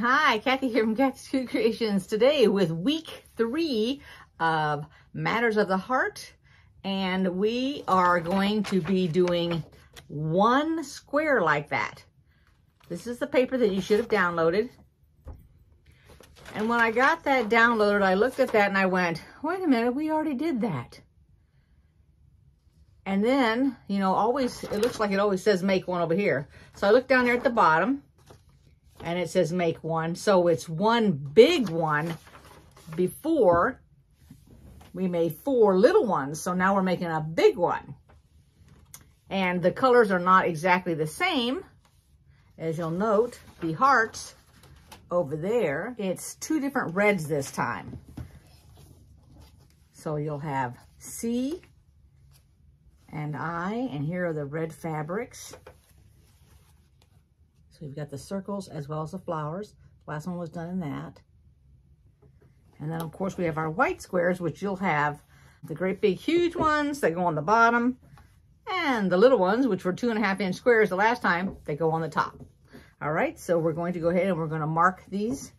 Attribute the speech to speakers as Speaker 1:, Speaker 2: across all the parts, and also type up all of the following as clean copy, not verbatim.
Speaker 1: Hi, Kathy here from kathyskutekreations today with week 3 of Matters of the Heart, and we are going to be doing one square like that. This is the paper that you should have downloaded. And when I got that downloaded, I looked at that and I went, wait a minute, we already did that. And then, you know, always, it looks like it always says make one over here. So I looked down there at the bottom and it says make one. So it's one big one before we made 4 little ones. So now we're making a big one. And the colors are not exactly the same. As you'll note, the hearts over there, it's 2 different reds this time. So you'll have C and I, and here are the red fabrics. So you've got the circles as well as the flowers. The last one was done in that. And then of course we have our white squares, which you'll have the great big huge ones that go on the bottom, and the little ones, which were 2.5-inch squares the last time, they go on the top. All right, so we're going to go ahead and we're going to mark these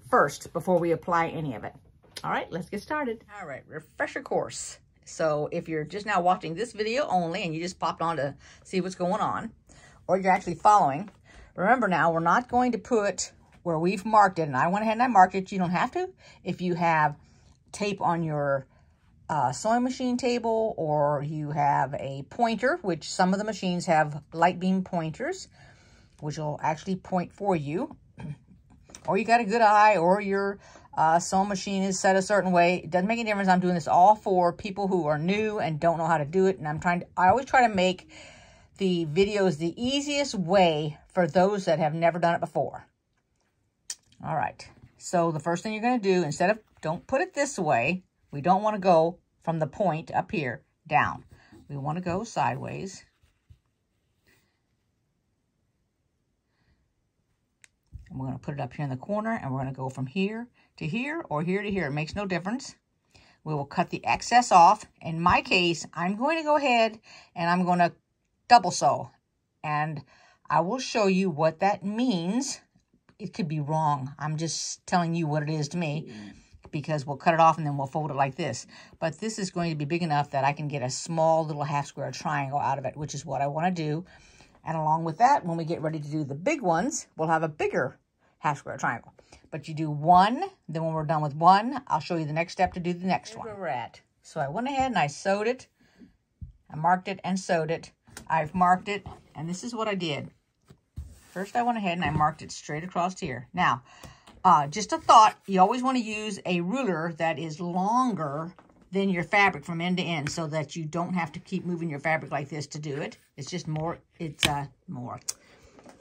Speaker 1: first before we apply any of it. All right, let's get started. All right, refresher course. So if you're just now watching this video only and you just popped on to see what's going on, or you're actually following, remember now, we're not going to put where we've marked it, and I went ahead and I marked it. You don't have to. If you have tape on your sewing machine table, or you have a pointer, which some of the machines have light beam pointers, which will actually point for you, or you got a good eye, or your sewing machine is set a certain way. It doesn't make any difference. I'm doing this all for people who are new and don't know how to do it, and I always try to make the videos the easiest way for those that have never done it before. All right, so the first thing you're going to do, don't put it this way. We don't want to go from the point up here down. We want to go sideways. And we're going to put it up here in the corner, and we're going to go from here to here or here to here. It makes no difference. We will cut the excess off. In my case, I'm going to go ahead and I'm going to double sew. And I will show you what that means. It could be wrong. I'm just telling you what it is to me, because we'll cut it off and then we'll fold it like this. But this is going to be big enough that I can get a small little half square triangle out of it, which is what I want to do. And along with that, when we get ready to do the big ones, we'll have a bigger half square triangle. But you do one, then when we're done with one, I'll show you the next step to do the next one. Where we're at. So I went ahead and I sewed it. I marked it and sewed it. I've marked it, and this is what I did. First, I went ahead and I marked it straight across here. Now, just a thought, you always want to use a ruler that is longer than your fabric from end to end, so that you don't have to keep moving your fabric like this to do it. It's just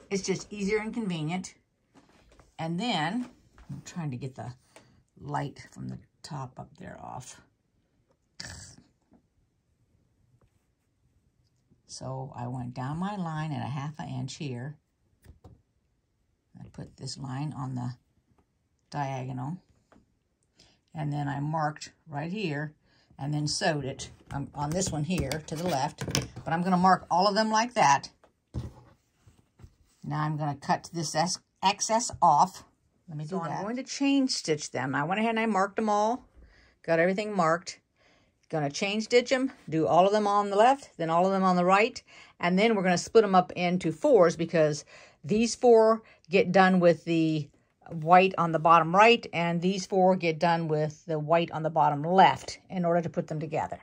Speaker 1: it's just easier and convenient. And then, I'm trying to get the light from the top up there off. So I went down my line at 1/2 inch here. I put this line on the diagonal. And then I marked right here and then sewed it on this one here to the left. But I'm going to mark all of them like that. Now I'm going to cut this excess off. Let me do that. I'm going to chain stitch them. I went ahead and I marked them all. Got everything marked. Going to chain stitch them, do all of them on the left, then all of them on the right, and then we're going to split them up into 4s, because these 4 get done with the white on the bottom right, and these 4 get done with the white on the bottom left in order to put them together.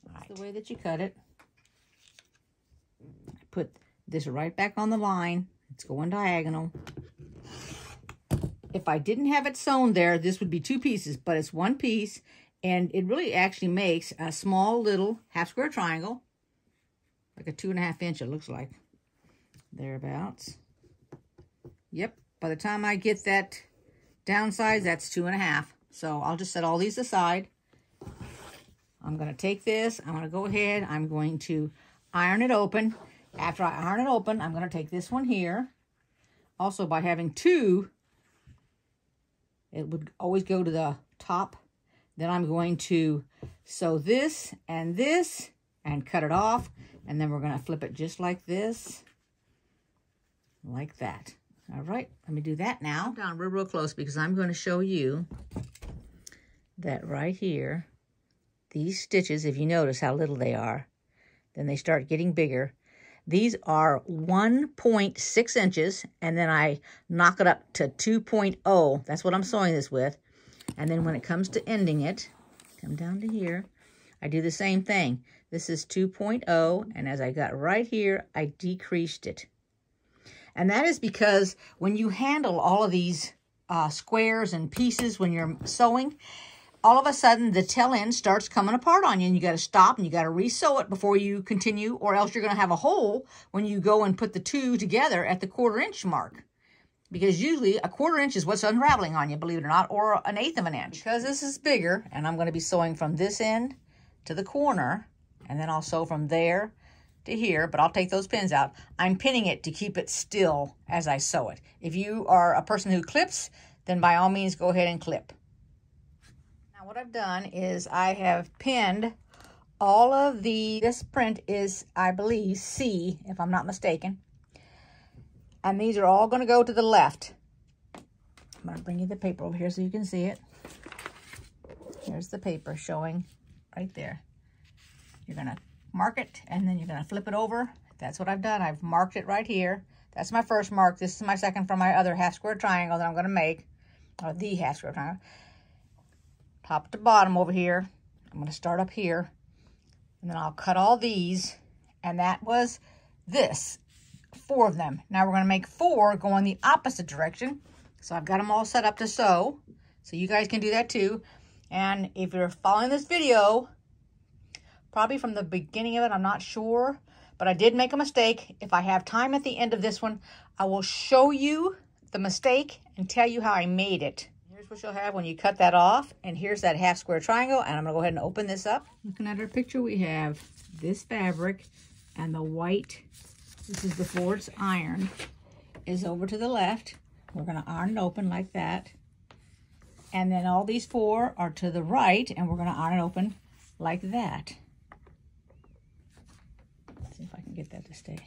Speaker 1: All right. That's the way that you cut it. I put this right back on the line. It's going diagonal. If I didn't have it sewn there, this would be 2 pieces, but it's 1 piece. And it really actually makes a small little half square triangle, like a 2.5 inch, it looks like, thereabouts. Yep, by the time I get that downsize, that's 2.5. So I'll just set all these aside. I'm going to take this, I'm going to go ahead, I'm going to iron it open. After I iron it open, I'm going to take this one here. Also, by having 2, it would always go to the top. Then I'm going to sew this and cut it off. And then we're going to flip it just like this. Like that. All right, let me do that now. Down real close because I'm going to show you that right here, these stitches, if you notice how little they are, then they start getting bigger. These are 1.6 inches, and then I knock it up to 2.0. That's what I'm sewing this with. And then when it comes to ending it, come down to here, I do the same thing. This is 2.0, and as I got right here, I decreased it. And that is because when you handle all of these squares and pieces when you're sewing, all of a sudden the tail end starts coming apart on you, and you got to stop and you got to re-sew it before you continue, or else you're going to have a hole when you go and put the two together at the 1/4 inch mark. Because usually a 1/4 inch is what's unraveling on you, believe it or not, or 1/8 of an inch. Because this is bigger, and I'm going to be sewing from this end to the corner, and then I'll sew from there to here, but I'll take those pins out. I'm pinning it to keep it still as I sew it. If you are a person who clips, then by all means go ahead and clip. Now what I've done is I have pinned all of this print is, I believe, C, if I'm not mistaken. And these are all going to go to the left. I'm going to bring you the paper over here so you can see it. Here's the paper showing right there. You're going to mark it, and then you're going to flip it over. That's what I've done. I've marked it right here. That's my first mark. This is my second from my other half square triangle that I'm going to make, or the half square triangle. Top to bottom over here. I'm going to start up here, and then I'll cut all these, and that was this, 4 of them. Now we're going to make 4 going the opposite direction. So I've got them all set up to sew, so you guys can do that too. And if you're following this video, probably from the beginning of it, I'm not sure, but I did make a mistake. If I have time at the end of this one, I will show you the mistake and tell you how I made it. Here's what you'll have when you cut that off, and here's that half square triangle, and I'm going to go ahead and open this up. Looking at our picture, we have this fabric, and the white, this is before it's ironed, is over to the left. We're going to iron it open like that. And then all these 4 are to the right, and we're going to iron it open like that. Let's see if I can get that to stay.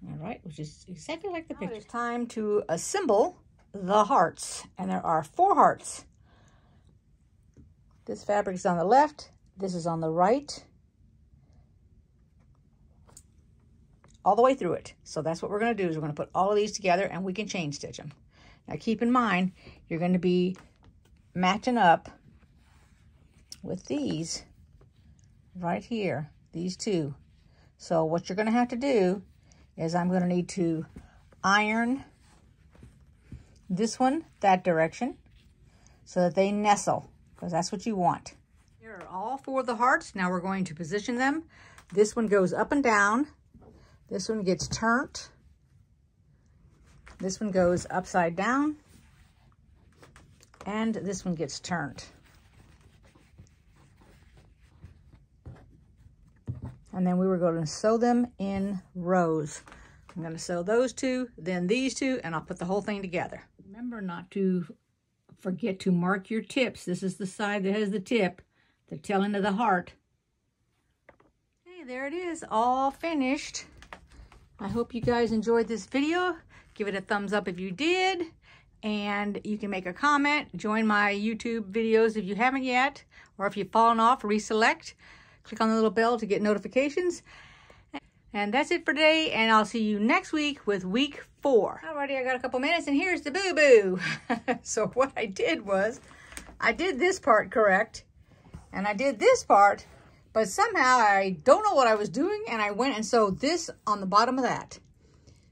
Speaker 1: All right, which is exactly like the picture. It's time to assemble the hearts, and there are 4 hearts. This fabric is on the left, this is on the right, all the way through it. So that's what we're going to do, is we're going to put all of these together, and we can chain stitch them. Now keep in mind, you're going to be matching up with these right here, these 2. So what you're going to have to do is I'm going to need to iron this one that direction so that they nestle, because that's what you want. Here are all 4 of the hearts. Now we're going to position them. This one goes up and down. This one gets turned. This one goes upside down, and this one gets turned. And then we were going to sew them in rows. I'm going to sew those 2, then these 2, and I'll put the whole thing together. Remember not to forget to mark your tips. This is the side that has the tip, the tail end of the heart. Hey, there it is, all finished. I hope you guys enjoyed this video. Give it a thumbs up if you did, and you can make a comment. Join my YouTube videos if you haven't yet, or if you've fallen off, reselect. Click on the little bell to get notifications. And that's it for today, and I'll see you next week with week 4. Alrighty, I got a couple minutes, and here's the boo-boo. So what I did was, I did this part correct, and I did this part, but somehow I don't know what I was doing, and I went and sewed this on the bottom of that.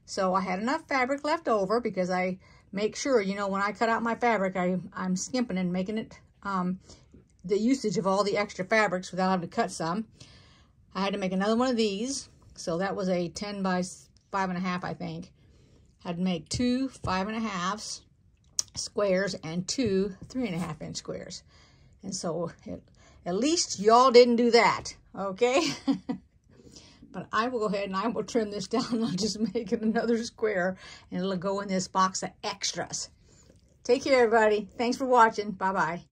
Speaker 1: So I had enough fabric left over, because I make sure, you know, when I cut out my fabric, I'm skimping and making it the usage of all the extra fabrics without having to cut some. I had to make another one of these. So that was a 10 by 5.5, I think. Had to make 2 5.5 squares and 2 3.5 inch squares. And so at least y'all didn't do that, okay? But I will go ahead and I will trim this down, and I'll just make it another square, and it'll go in this box of extras. Take care, everybody. Thanks for watching. Bye-bye.